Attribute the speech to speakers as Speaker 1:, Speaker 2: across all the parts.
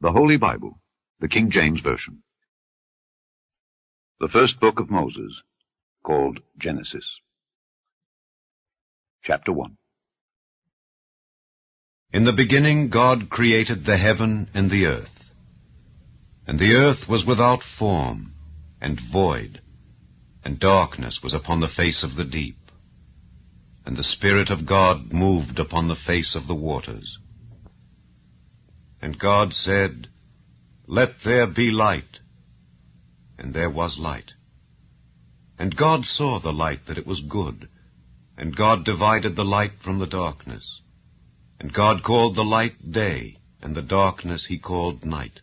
Speaker 1: The Holy Bible, the King James Version. The first book of Moses, called Genesis. Chapter 1.
Speaker 2: In the beginning God created the heaven and the earth. And the earth was without form and void, and darkness was upon the face of the deep. And the Spirit of God moved upon the face of the waters. And God said, "Let there be light." And there was light. And God saw the light that it was good. And God divided the light from the darkness. And God called the light day, and the darkness he called night.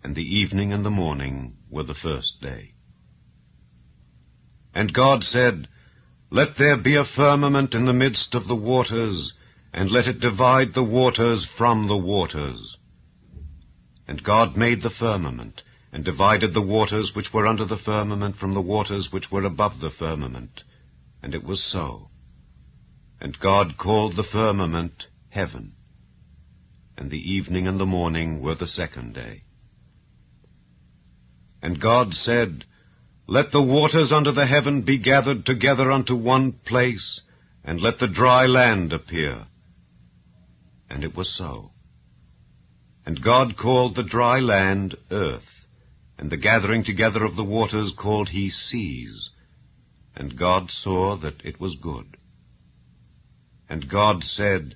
Speaker 2: And the evening and the morning were the first day. And God said, "Let there be a firmament in the midst of the waters, and let it divide the waters from the waters." And God made the firmament, and divided the waters which were under the firmament from the waters which were above the firmament. And it was so. And God called the firmament heaven. And the evening and the morning were the second day. And God said, "Let the waters under the heaven be gathered together unto one place, and let the dry land appear." And it was so. And God called the dry land earth, and the gathering together of the waters called he seas. And God saw that it was good. And God said,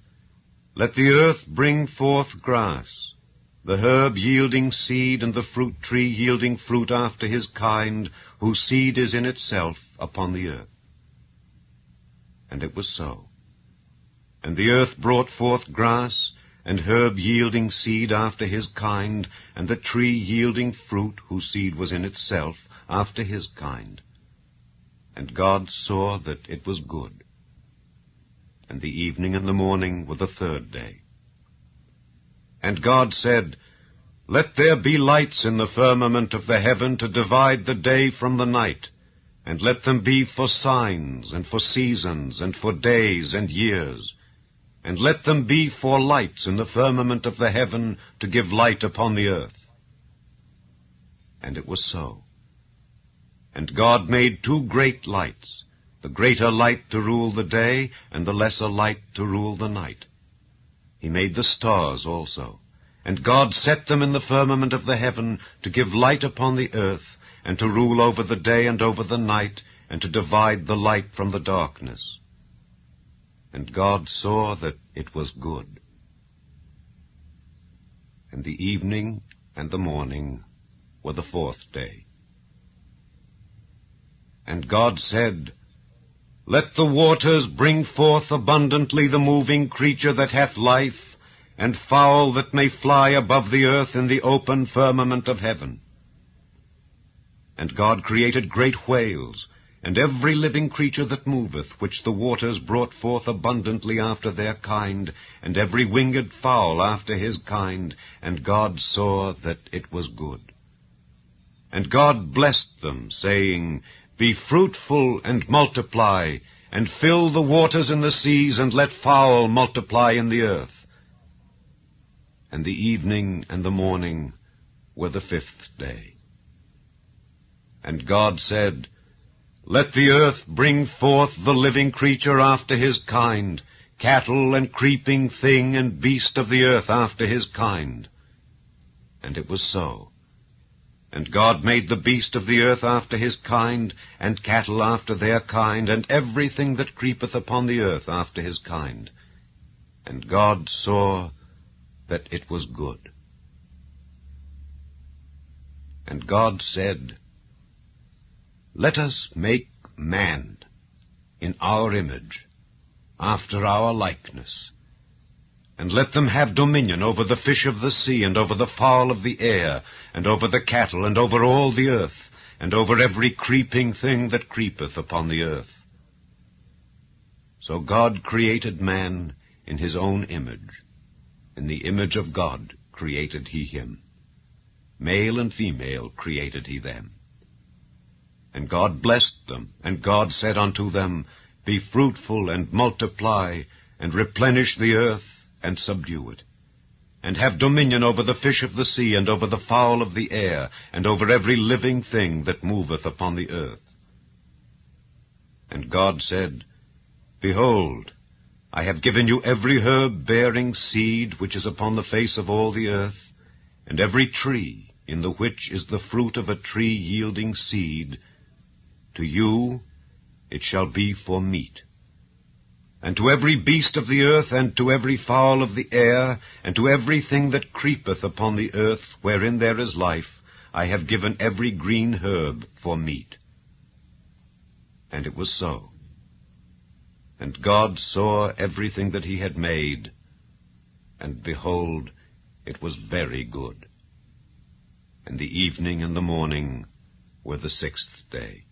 Speaker 2: "Let the earth bring forth grass, the herb yielding seed, and the fruit tree yielding fruit after his kind, whose seed is in itself upon the earth." And it was so. And the earth brought forth grass, and herb yielding seed after his kind, and the tree yielding fruit, whose seed was in itself after his kind. And God saw that it was good. And the evening and the morning were the third day. And God said, "Let there be lights in the firmament of the heaven to divide the day from the night, and let them be for signs, and for seasons, and for days and years. And let them be for lights in the firmament of the heaven to give light upon the earth." And it was so. And God made two great lights, the greater light to rule the day, and the lesser light to rule the night. He made the stars also. And God set them in the firmament of the heaven to give light upon the earth, and to rule over the day and over the night, and to divide the light from the darkness. And God saw that it was good. And the evening and the morning were the fourth day. And God said, "Let the waters bring forth abundantly the moving creature that hath life, and fowl that may fly above the earth in the open firmament of heaven." And God created great whales, and every living creature that moveth, which the waters brought forth abundantly after their kind, and every winged fowl after his kind. And God saw that it was good. And God blessed them, saying, "Be fruitful and multiply, and fill the waters in the seas, and let fowl multiply in the earth." And the evening and the morning were the fifth day. And God said, "Let the earth bring forth the living creature after his kind, cattle and creeping thing and beast of the earth after his kind." And it was so. And God made the beast of the earth after his kind, and cattle after their kind, and everything that creepeth upon the earth after his kind. And God saw that it was good. And God said, "Let us make man in our image, after our likeness, and let them have dominion over the fish of the sea, and over the fowl of the air, and over the cattle, and over all the earth, and over every creeping thing that creepeth upon the earth." So God created man in his own image. In the image of God created he him. Male and female created he them. And God blessed them, and God said unto them, "Be fruitful and multiply, and replenish the earth, and subdue it, and have dominion over the fish of the sea, and over the fowl of the air, and over every living thing that moveth upon the earth. And God said, Behold, I have given you every herb bearing seed which is upon the face of all the earth, and every tree in the which is the fruit of a tree yielding seed. To you it shall be for meat. And to every beast of the earth, and to every fowl of the air, and to everything that creepeth upon the earth, wherein there is life, I have given every green herb for meat. And it was so. And God saw everything that he had made, and behold, it was very good. And the evening and the morning were the 6th day.